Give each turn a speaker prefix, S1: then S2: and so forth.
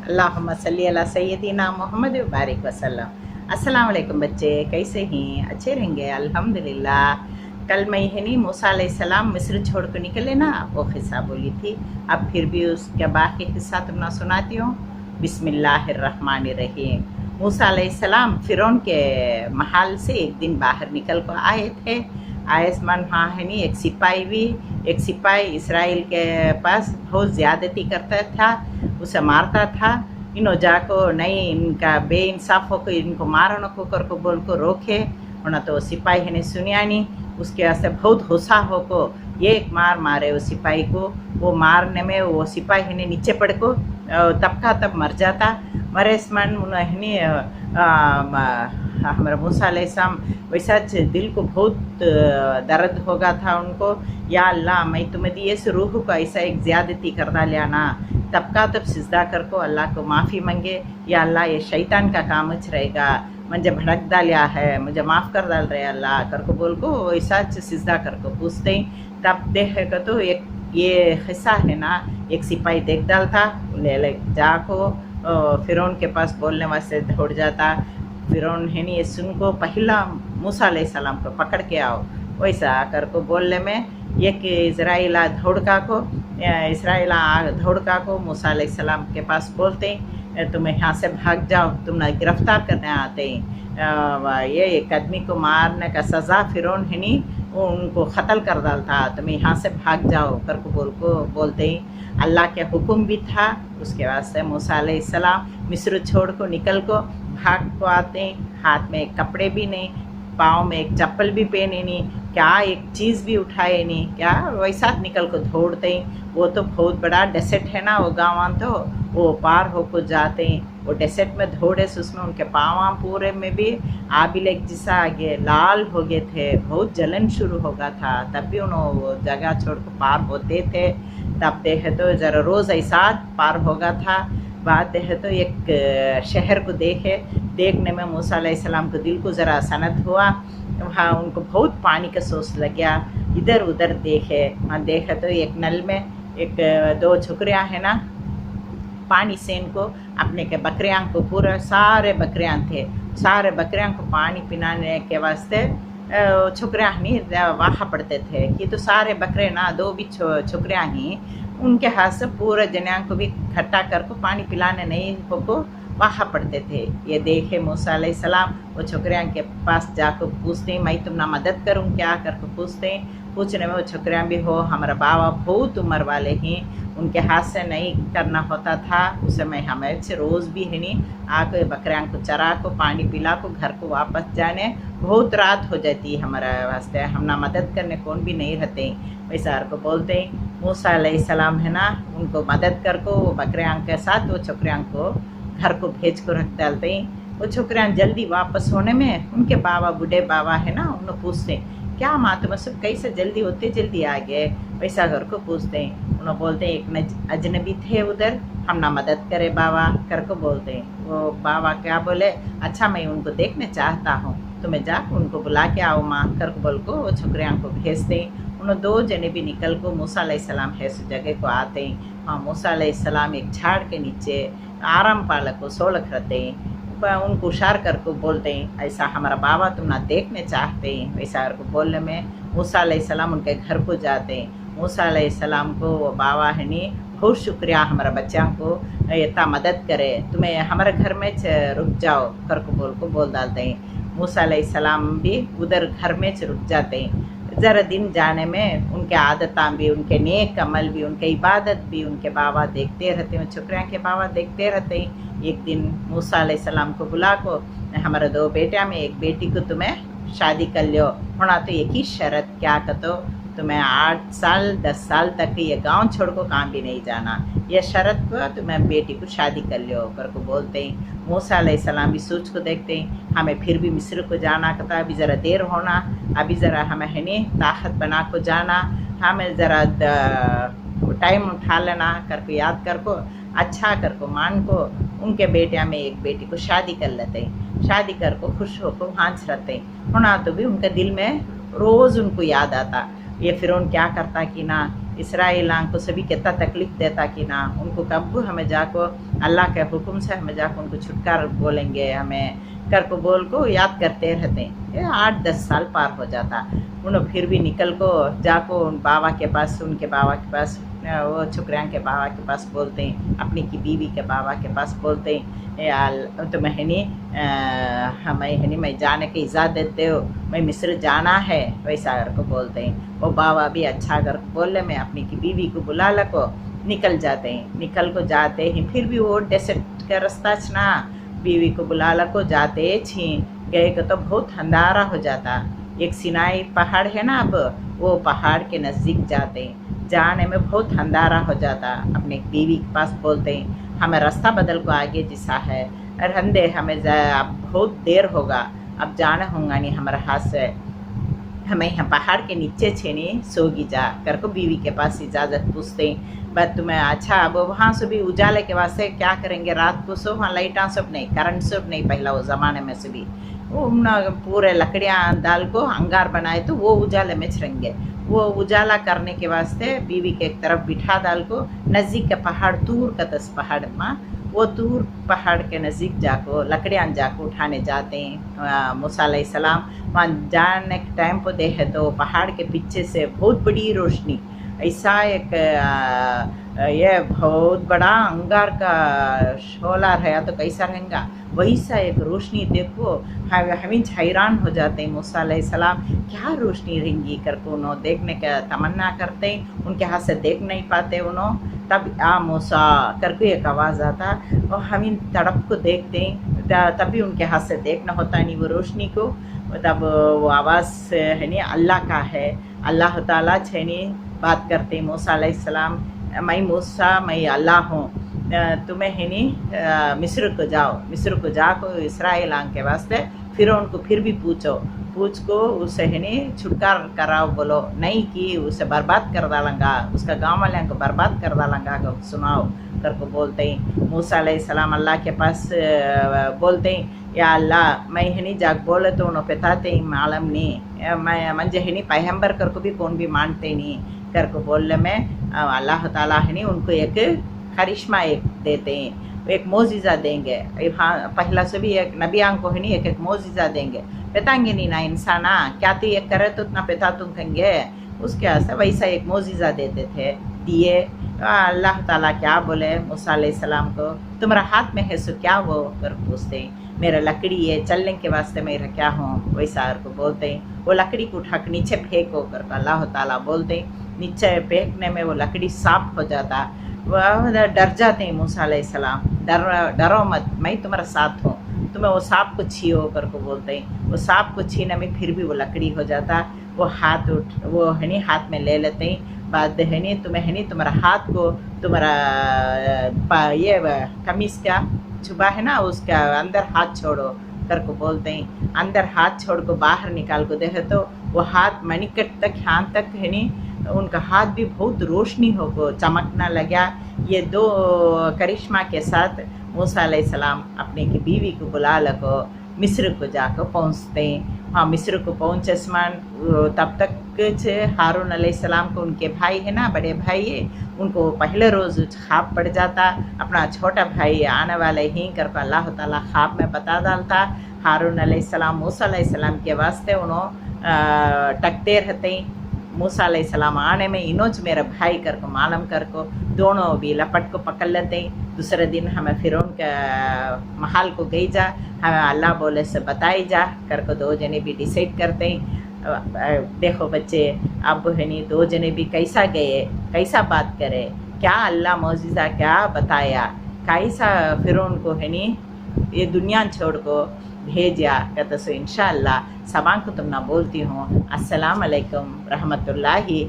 S1: अल्लाहुम्मा सल्ली अला सय्यदिना मोहम्मद व बारिक वसल्लम। अस्सलाम वालेकुम बच्चे, कैसे हैं? अच्छे रहेंगे अल्हम्दुलिल्लाह। कल मैं है नी मूसा अलैहिस्सलाम मिस्र छोड़ कर निकले ना, वो किस्सा बोली थी। अब फिर भी उसके बाकी किस्सा तुमने सुनाती हूँ। बिस्मिल्लाहिर्रहमानिर्रहीम। मूसा अलैहिस्सलाम फ़िरौन के महल से एक दिन बाहर निकल कर आए थे। आयसमान हाँ है नी एक सिपाही इसराइल के पास बहुत ज़्यादती करता था, उसे मारता था। इनो जाको नहीं इनका बेइंसाफ होकर इनको मारने को कर को बोल को रोके होना, तो सिपाही ने सुनिया नहीं। उसके वास्ते बहुत गुस्सा हो को एक मार मारे वो सिपाही को। वो मारने में वो सिपाही ने नीचे पड़ को तब का तब मर जाता। मरे स्मरण उन्हें हमारा मूसा अलैहिस्सलाम वैसा दिल को बहुत दर्द होगा था उनको। या अल्लाह, मैं तुम्हें दिए इस रूह को ऐसा एक ज़्यादती कर डालिया ना। तब का तब सिजदा कर को अल्लाह को माफ़ी मांगे, या अल्लाह ये शैतान का काम रहेगा, मुझे भड़क डालिया है, मुझे माफ़ कर डाल रहे अल्लाह कर को बोल को वैसा सिजदा कर को पूछते ही। तब देख कर तो एक ये हिस्सा है ना, एक सिपाही देख डालता, ले जाको फ़िरौन के पास बोलने वास्ते दौड़ जाता। फ़िरौन है नी ये सुन को पहला मूसा अलैहिस्सलाम को पकड़ के आओ वैसा कर को बोलने में एक इसराइला दौड़का को मूसा अलैहिस्सलाम के पास बोलते हैं, तुम यहाँ से भाग जाओ, तुम गिरफ्तार करने आते हैं। ये एक आदमी को मारने का सज़ा फ़िरौन है नी उनको क़त्ल कर डालता, तुम यहाँ से भाग जाओ कर को बोलते ही। अल्लाह के हुक्म भी था, उसके वास्ते मूसा अलैहिस्सलाम मिस्र छोड़ को निकल को भाग को आते हैं। हाथ में कपड़े भी नहीं, पाँव में एक चप्पल भी पहने नहीं, क्या एक चीज़ भी उठाए नहीं, क्या वैसा निकल को दौड़ते हैं। वो तो बहुत बड़ा डेसर्ट है ना वो गाँव, तो वो पार हो को जाते हैं। वो डेसर्ट में दौड़े से उसमें उनके पाँव पूरे में भी आबिलेक जैसा आगे लाल हो गए थे, बहुत जलन शुरू हो गया था। तब भी उन्होंने वो जगह छोड़ को पार होते थे। तब देखे तो ज़रा रोज़ ऐसा पार होगा था। बाद देखे तो एक शहर को देखने में मूसा अलैहिस्सलाम को दिल को ज़रा सनत हुआ। वहाँ उनको बहुत पानी का सोच लग गया। इधर उधर वहाँ देखे तो एक नल में एक दो छोकरियाँ हैं ना, पानी से इनको अपने के बकरियाँ को पूरा सारे बकरियाँ को पानी पिलाने के वास्ते छोकरियाँ ही वहाँ पड़ते थे कि तो सारे बकरे ना दो भी छोकरियाँ ही उनके हाथ से पूरे जनिया को भी इकट्ठा कर को पानी पिलाने नहीं को वहाँ पड़ते थे। ये देखे मूसा अलैहिस्सलाम वो छोकरियाँ के पास जाकर पूछते हैं, मैं तुमना मदद करूँ क्या कर को पूछने में वो छोकरियाँ भी हो हमारा बाबा बहुत उम्र वाले हैं, उनके हाथ से नहीं करना होता था। उस समय हमें से रोज़ भी है नहीं आकर बकरियाँ को चरा को पानी पिला को घर को वापस जाने बहुत रात हो जाती है हमारा वास्ते, हमना मदद करने कौन भी नहीं रहते। वैसा को बोलते हैं मूसा अलैहिस्सलाम है ना, उनको मदद कर को वो बकरियाँ के साथ वो छोकरियाँ को घर को भेज को रख डालते हैं। वो छोकरियाँ जल्दी वापस होने में उनके बाबा बूढ़े बाबा है ना, उन्हें पूछते हैं क्या मातम सब कैसे जल्दी होते जल्दी आ गए, वैसा घर को पूछते हैं। उन्हें बोलते हैं एक अजनबी थे उधर, हम ना मदद करे बाबा कर को बोलते हैं। वो बाबा क्या बोले, अच्छा मैं उनको देखने चाहता हूँ, तुम्हें जा उनको बुला के आओ माँ कर को बोल को वो छोकरियाँ को भेजते हैं। उन्हें दो जने भी निकल को मूसा अलैहिस्सलाम है उस जगह को आते हैं। वहाँ मूसा अलैहिस्सलाम एक झाड़ के नीचे आराम पालक को सोलख रहते हैं। उनको इशार कर को बोलते हैं, ऐसा हमारा बाबा तुम ना देखने चाहते हैं। वैसा को बोलने में मूसा अलैहिस्सलाम उनके घर को जाते हैं। मूसा अलैहिस्सलाम को वो बाबा है नी बहुत शुक्रिया हमारा बच्चा को इतना मदद करे, तुम्हें हमारे घर में रुक जाओ कर को बोल डालते हैं। मूसा अलैहिस्सलाम भी उधर घर में रुक जाते हैं। ज़रा दिन जाने में उनके आदतां भी, उनके नेक अमल भी, उनके इबादत भी उनके बाबा देखते रहते हैं, छोकरियाँ के बाबा देखते रहते हैं। एक दिन मूसा अलैहिस्सलाम को बुला को हमारे दो बेटियाँ में एक बेटी को तुम्हें शादी कर लियो होना, तो एक ही शर्त क्या कतो, तुम्हें 8 साल 10 साल तक ये गांव छोड़ को कहाँ भी नहीं जाना, ये शर्त को तुम्हें बेटी को शादी कर लियो कर को बोलते हैं। मूसा अलैहिस्सलाम भी सोच को देखते हैं, हमें फिर भी मिस्र को जाना कता, अभी ज़रा देर होना, अभी ज़रा हमें है नहीं ताकत बना को जाना, हमें ज़रा टाइम उठा लेना कर को याद कर को अच्छा कर को मान को उनके बेटियाँ में एक बेटी को शादी कर लेते हैं। शादी कर को खुश हो को हाथ रहते हैं होना, तो भी उनके दिल में रोज़ उनको याद आता। ये फ़िरौन क्या करता कि ना इसराइलां को सभी कितना तकलीफ़ देता कि ना, उनको कब हमें जाको अल्लाह के हुक्म से हमें जाकर उनको छुटकार बोलेंगे हमें कर को बोल को याद करते रहते हैं। ये 8-10 साल पार हो जाता, उन्होंने फिर भी निकल को जाको उन बाबा के पास, उनके बाबा के पास, वो छुकरिया के बाबा के पास बोलते हैं, अपनी की बीवी के बाबा के पास बोलते हैं, यार तो हमें हनी मैं जाने की इजाज़त दे, मैं मिस्र जाना है, वैसा अगर को बोलते हैं। वो बाबा भी अच्छा अगर बोल ले, मैं अपनी की बीवी को बुला लको, निकल जाते हैं। निकल को जाते हैं, फिर भी वो डेसर्ट का रास्ता छना, बीवी को बुला लको जाते छी गए को तो बहुत अंधारा हो जाता। एक सिनाई पहाड़ है ना, अब वो पहाड़ के नज़दीक जाते हैं, जाने में बहुत अंधारा हो जाता। अपने बीवी के पास बोलते हैं, हमें रास्ता बदल को आगे जैसा है, रंदे हमें अब बहुत देर होगा, अब जाना होगा नहीं हमारे हाथ से, हमें यहाँ पहाड़ के नीचे छेनी सोगी जा कर को बीवी के पास इजाज़त पूछते हैं। बस तुम्हें अच्छा, अब वहाँ से भी उजाले के वास्ते क्या करेंगे, रात को सो वहाँ लाइटा सब नहीं, करंट सब नहीं, पहला वो ज़माने में से भी वो पूरे लकड़ियाँ डाल को अंगार बनाए तो वो उजाले में छरेंगे। वो उजाला करने के वास्ते बीवी के एक तरफ बिठा डाल को नज़दीक के पहाड़ दूर का तस पहाड़ में, वो दूर पहाड़ के नज़दीक जाको लकड़ियाँ जाको उठाने जाते हैं। मूसा अलैहिस्सलाम वहाँ जाने के टाइम पर देखे तो पहाड़ के पीछे से बहुत बड़ी रोशनी, ऐसा एक ये बहुत बड़ा अंगार का शोला रहा तो कैसा रहेगा, वैसा एक रोशनी देखो, हमें हैरान हो जाते हैं। मूसा अलैहिस्सलाम क्या रोशनी रहेंगी करके उन्होंने देखने का तमन्ना करते हैं, उनके हाथ से देख नहीं पाते उन्होंने। तब आ मूसा करके एक आवाज़ आता और हम तड़प को देखते हैं, तभी उनके हाथ से देखना होता नहीं वो रोशनी को। तब वो आवाज़ है नहीं अल्लाह का है, अल्लाह ताला छे नहीं बात करते मूसा अलैहिस्सलाम, मैं मूसा मैं अल्लाह हूँ, तुम्हें है नहीं मिस्र को जाओ, मिस्र को जाको इसराइल के वास्ते फिर उनको फिर भी पूछ को उसे है नहीं छुटकार कराओ, बोलो नहीं कि उसे बर्बाद कर डालूंगा, उसका गाँव वाले को बर्बाद कर डालूंगा, सुनाओ करके बोलते हैं। मूसा अलैहिस्सलाम अल्लाह के पास बोलते हैं, या अल्लाह मैं है नहीं जाग बोले तो उन्होंने बताते हैं मालूम नहीं, मैं मंजे है नहीं पैगंबर करके भी कौन भी मानते नहीं करके बोलने में अल्लाह ताला है नहीं उनको एक करिश्मा एक देते हैं, एक मोजिज़ा देंगे। हाँ पहला से भी एक नबियां को है नहीं एक मोजिज़ा देंगे, बताएंगे नहीं ना इंसाना क्या तो ये करे तो उतना पिता तुम कहेंगे, उसके वास्ते वैसा एक मोजिज़ा देते थे, दिए। अल्लाह ताला क्या बोले मूसा अलैहिस्सलाम को, तुम्हारा हाथ में है सो क्या वो कर पूछते, मेरा लकड़ी है चलने के वास्ते मेरा क्या हूँ, वैसा को बोलते हैं। वो लकड़ी को उठा के नीचे फेंको कर अल्लाह ताला बोलते, नीचे फेंकने में वो लकड़ी साफ हो जाता। वह डर जाते हैं मूसा अलैहिस्सलाम, डरो मत मैं तुम्हारा साथ हूँ, तुम्हें वो सांप को छीओ करके बोलते हैं। वो सांप को छीने में फिर भी वो लकड़ी हो जाता, वो हाथ वो है नहीं हाथ में ले लेते हैं। बाद है नहीं तुम्हें है नहीं तुम्हारा हाथ को तुम्हारा ये कमीज़ का छुपा है ना उसका अंदर हाथ छोड़ो करके बोलते हैं। अंदर हाथ छोड़ को बाहर निकाल को देखे तो वो हाथ मणिकट तक हाथ तक है नहीं, उनका हाथ भी बहुत रोशनी हो को चमकना लगा। ये दो करिश्मा के साथ मूसा अलैहिस्सलाम अपने की बीवी को बुला लको मिस्र को जाकर पहुँचते हैं। हाँ मिस्र को पहुँचे समान तब तक हारून अलैहिस्सलाम को उनके भाई है ना बड़े भाई है, उनको पहले रोज़ ख्वाब पड़ जाता, अपना छोटा भाई आने वाले ही कर अल्लाह ताला ख्वाब में बता डालता। हारून अलैहिस्सलाम मूसा अलैहिस्सलाम के वास्ते उन्होंने टकते रहते हैं। मूसा अलैहिस्सलाम आने में इनोच मेरा भाई कर को मालूम कर को दोनों भी लपट को पकड़ लेते हैं। दूसरे दिन हमें फिरौन का महल को गई जा, हमें अल्लाह बोले से बताई जा कर को दो जने भी डिसाइड करते हैं। देखो बच्चे अब है नहीं दो जने भी कैसा गए, कैसा बात करे, क्या अल्लाह मौजिज़ा क्या बताया, कैसा फिरौन को है नहीं ये दुनिया छोड़ को भेजा। कहते सो इंशाअल्लाह सबान को तुम ना बोलती हूँ। अस्सलाम अलैकुम रहमतुल्लाहि।